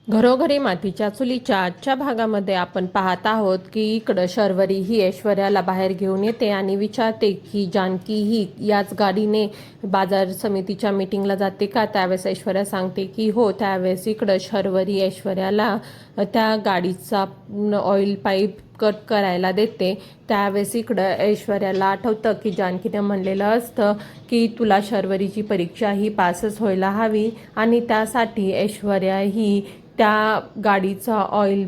घरोघरी मातीच्या चुलीच्या आजच्या भागामध्ये आपण पाहत आहोत की इकडं शर्वरी ही ऐश्वर्याला बाहेर घेऊन येते आणि विचारते की जानकी ही याच गाडीने बाजार समितीच्या मीटिंगला जाते का. त्यावेळेस ऐश्वर्या सांगते की हो. त्यावेळेस इकडं शर्वरी ऐश्वर्याला त्या गाडीचा ऑइल पाईप कट करायला देते. त्यावेळेस इकडं ऐश्वर्याला आठवतं की जानकीने म्हणलेलं असतं की तुला शर्वरीची परीक्षा ही पासच व्हायला हवी आणि त्यासाठी ऐश्वर्या ही त्या गाडीचा ऑइल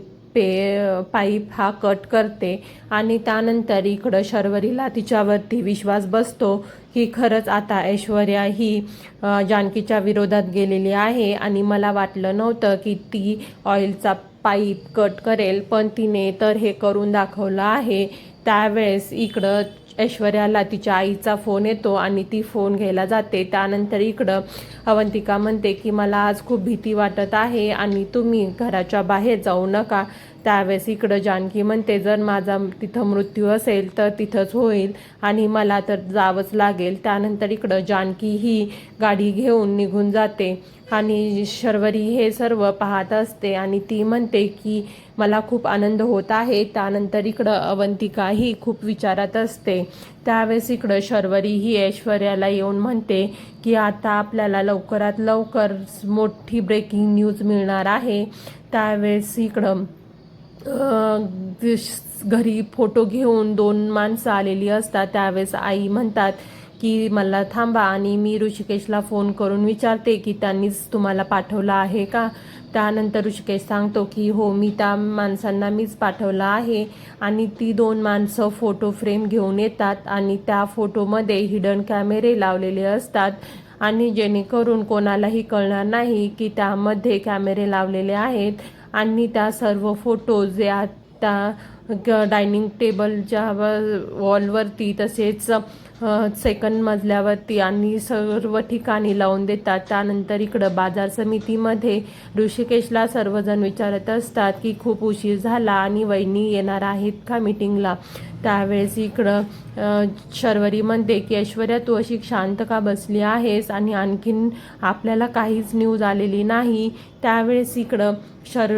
पाईप हा कट करते. आणि त्यानंतर इकडं शर्वरीला तिच्यावरती विश्वास बसतो की खरंच आता ऐश्वर्या ही जानकीच्या विरोधात गेलेली आहे आणि मला वाटलं नव्हतं की ती ऑइलचा पाईप कट करेल, पण तिने तर हे करून दाखवलं आहे. त्यावेळेस इकडं ऐश्वर्याला तिच्या आईचा फोन येतो आणि ती फोन घ्यायला जाते. त्यानंतर इकडं अवंतिका म्हणते की मला आज खूप भीती वाटत आहे आणि तुम्ही घराच्या बाहेर जाऊ नका. त्यावेळेस इकडं जानकी म्हणते जर माझा तिथं मृत्यू असेल तर तिथंच होईल आणि मला तर जावंच लागेल. त्यानंतर इकडं जानकी ही गाडी घेऊन निघून जाते आणि शर्वरी हे सर्व पाहत असते आणि ती म्हणते की मला खूप आनंद होत आहे. त्यानंतर इकडं अवंतिका ही खूप विचारात असते. त्यावेळेस इकडं शर्वरी ही ऐश्वर्याला येऊन म्हणते की आता आपल्याला लवकरात लवकर मोठी ब्रेकिंग न्यूज मिळणार आहे. त्यावेळेस इकडं घरी फोटो घेऊन 2 माणसं आलेली असतात. त्यावेळेस आई म्हणतात की मला थांबा आणि मी ऋषिकेशला फोन करून विचारते की त्यांनीच तुम्हाला पाठवलं आहे का. त्यानंतर ऋषिकेश सांगतो की हो, मी त्या माणसांना मीच पाठवलं आहे. आणि ती 2 माणसं फोटो फ्रेम घेऊन येतात आणि त्या फोटोमध्ये हिडन कॅमेरे लावलेले असतात आणि जेणेकरून कोणालाही कळणार नाही की त्यामध्ये कॅमेरे लावलेले आहेत. आणि त्या सर्व फोटो जे त्या डायनिंग टेबलच्या वॉलवरती तसेच सेकंड मजल्यावरती आणि सर्व ठिकाणी लावून देतात. त्यानंतर इकडं बाजार समितीमध्ये ऋषिकेशला सर्वजण विचारत असतात की खूप उशीर झाला आणि वहिनी येणार आहेत का मीटिंगला. त्यावेळेस इकडं शर्वरी म्हणते की ऐश्वर्या तू अशी शांत का बसली आहेस आणि आणखीन आपल्याला काहीच न्यूज आलेली नाही. त्यावेळेस इकडं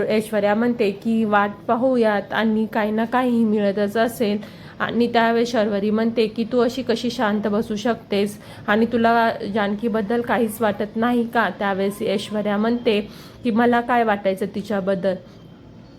ऐश्वर्या म्हणते की वाट पाहूयात आणि काही ना काही मिळतच असेल. आणि त्यावेळेस शर्वरी म्हणते की तू अशी कशी शांत बसू शकतेस आणि तुला जानकीबद्दल काहीच वाटत नाही का. त्यावेळेस ऐश्वर्या म्हणते की मला काय वाटायचं तिच्याबद्दल.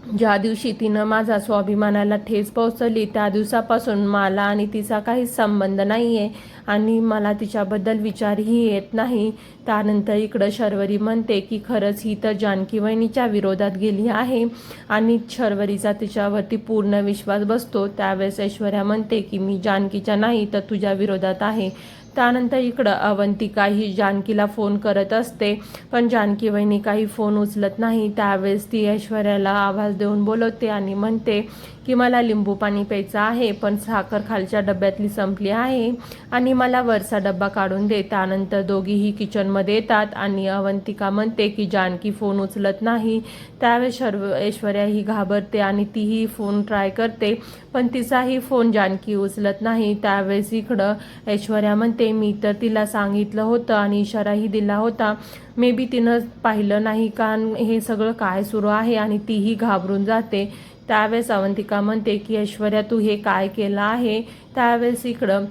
ज्या दिवशी तिनं माझा स्वाभिमानाला ठेच पोहोचवली त्या दिवसापासून मला आणि तिचा काहीच संबंध नाही आहे आणि मला तिच्याबद्दल विचारही येत नाही. त्यानंतर इकडं शर्वरी म्हणते की खरंच ही तर जानकी वहिनीच्या विरोधात गेली आहे आणि शर्वरीचा तिच्यावरती पूर्ण विश्वास बसतो. त्यावेळेस ऐश्वर्या म्हणते की मी जानकीच्या नाही तर तुझ्या विरोधात आहे. त्यानंतर इकडं अवंतिका ही जानकीला फोन करत असते, पण जानकी वहिनी काही फोन उचलत नाही. त्यावेळेस ती ऐश्वर्याला आवाज देऊन बोलवते आणि म्हणते की मला लिंबू पाणी प्यायचं आहे, पण साखर खालच्या डब्यातली संपली आहे आणि मला वरचा डब्बा काढून दे. त्यानंतर दोघीही किचनमध्ये येतात आणि अवंतिका म्हणते की जानकी फोन उचलत नाही. त्यावेळेस ऐश्वर्या ही घाबरते आणि तीही फोन ट्राय करते, पण तिचाही फोन जानकी उचलत नाही. त्यावेळेस इकडं ऐश्वर्या म्हणते मी तर तिला सांगितलं होतं आणि इशाराही दिला होता, मे बी तिनं पाहिलं नाही का हे सगळं काय सुरू आहे आणि तीही घाबरून जाते. त्यावेळेस अवंतिका म्हणते की ऐश्वर्या तू हे काय केलं आहे. त्यावेळेस इकडं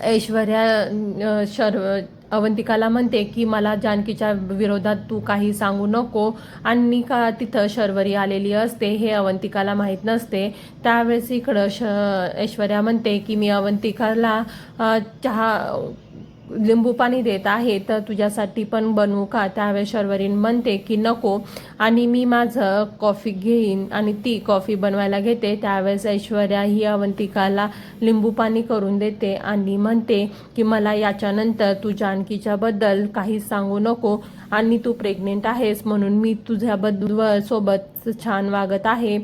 ऐश्वर्या अवंतिकाला म्हणते की मला जानकीच्या विरोधात तू काही सांगू नको आणि का तिथं शर्वरी आलेली असते हे अवंतिकाला माहीत नसते. त्यावेळेस इकडं ऐश्वर्या म्हणते की मी अवंतिकाला चहा लिंबू पाणी देत आहे तर तुझ्यासाठी पण बनवू का. त्यावेळेस शर्वरी म्हणते की नको आणि मी माझं कॉफी घेईन आणि ती कॉफी बनवायला घेते. त्यावेळेस ऐश्वर्या ही अवंतिकाला लिंबू पाणी करून देते आणि म्हणते की मला याच्यानंतर तू जानकीच्याबद्दल काहीच सांगू नको आणि तू प्रेग्नेंट आहेस म्हणून मी तुझ्याबद्दल सोबत छान वागत आहे.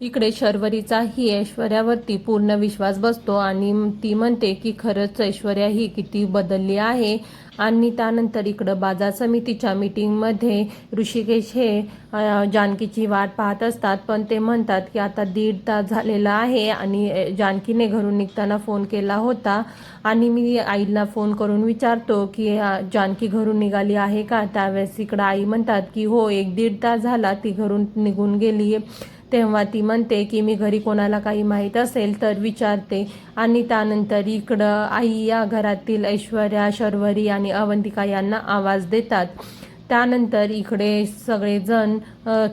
इकडे शर्वरीचाही ऐश्वर्यावरती पूर्ण विश्वास बसतो आणि ती म्हणते की खरंच ऐश्वर्या ही किती बदलली आहे आणि त्यानंतर इकडं बाजार समितीच्या मीटिंगमध्ये ऋषिकेश हे जानकीची वाट पाहत असतात, पण ते म्हणतात की आता 1.5 तास झालेला आहे आणि जानकीने घरून निघताना फोन केला होता आणि मी आईला फोन करून विचारतो की जानकी घरून निघाली आहे का. त्यावेळेस इकडं आई म्हणतात की हो 1-1.5 तास झाला ती घरून निघून गेली. तेव्हा ती म्हणते की मी घरी कोणाला काही माहीत असेल तर विचारते. आणि त्यानंतर इकडं आई या घरातील ऐश्वर्या, शर्वरी आणि अवंतिका यांना आवाज देतात. त्यानंतर इकडे सगळेजण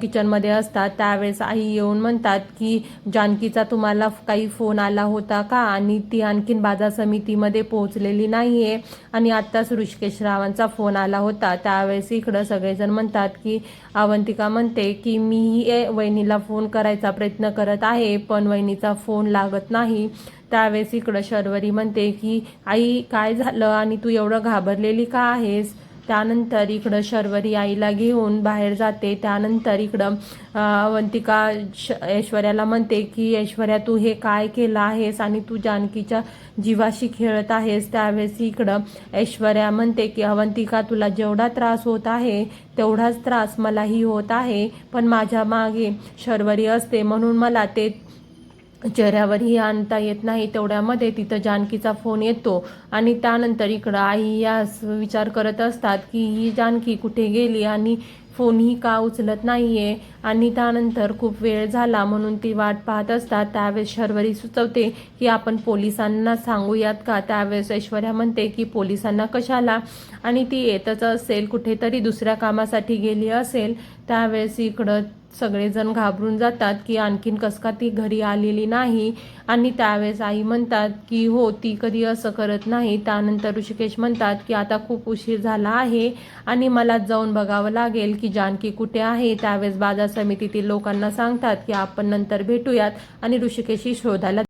किचनमध्ये असतात. त्यावेळेस आई येऊन म्हणतात की जानकीचा तुम्हाला काही फोन आला होता का, आणि ती आणखीन बाजार समितीमध्ये पोहोचलेली नाही आहे आणि आत्ताच ऋषिकेश रावांचा फोन आला होता. त्यावेळेस इकडं सगळेजण म्हणतात की अवंतिका म्हणते की मीही वहिनीला फोन करायचा प्रयत्न करत आहे पण वहिनीचा फोन लागत नाही. त्यावेळेस इकडं शर्वरी म्हणते की आई काय झालं आणि तू एवढं घाबरलेली का आहेस. त्यानंतर इकडं शर्वरी आईला घेऊन बाहेर जाते. त्यानंतर इकडं अवंतिका ऐश्वर्याला म्हणते की ऐश्वर्या तू हे काय केलं आहेस आणि तू जानकीच्या जीवाशी खेळत आहेस. त्यावेळेस इकडं ऐश्वर्या म्हणते की अवंतिका तुला जेवढा त्रास होत आहे तेवढाच त्रास मलाही होत आहे, पण माझ्या मागे शर्वरी असते म्हणून मला ते चेहऱ्यावरही आणता येत नाही. तेवढ्यामध्ये तिथं जानकीचा फोन येतो आणि त्यानंतर इकडं आई या विचार करत असतात की ही जानकी कुठे गेली आणि फोनही का उचलत नाहीये. आणि त्यानंतर खूप वेळ झाला म्हणून ती वाट पाहत असतात. त्यावेळेस शर्वरी सुचवते की आपण पोलिसांना सांगूयात का. त्यावेळेस ऐश्वर्या म्हणते की पोलिसांना कशाला, आणि ती येतच असेल कुठेतरी दुसऱ्या कामासाठी गेली असेल. त्यावेळेस इकडं सगळेजण घाबरून जातात की आणखीन कस का ती घरी आलेली नाही. आणि त्यावेळेस आई म्हणतात की हो ती कधी असं करत नाही. त्यानंतर ऋषिकेश म्हणतात की आता खूप उशीर झाला आहे आणि मला जाऊन बघावं लागेल की जानकी कुठे आहे. त्यावेळेस बाजार समितीतील लोकांना सांगतात की आपण नंतर भेटूयात आणि ऋषिकेशही शोधायला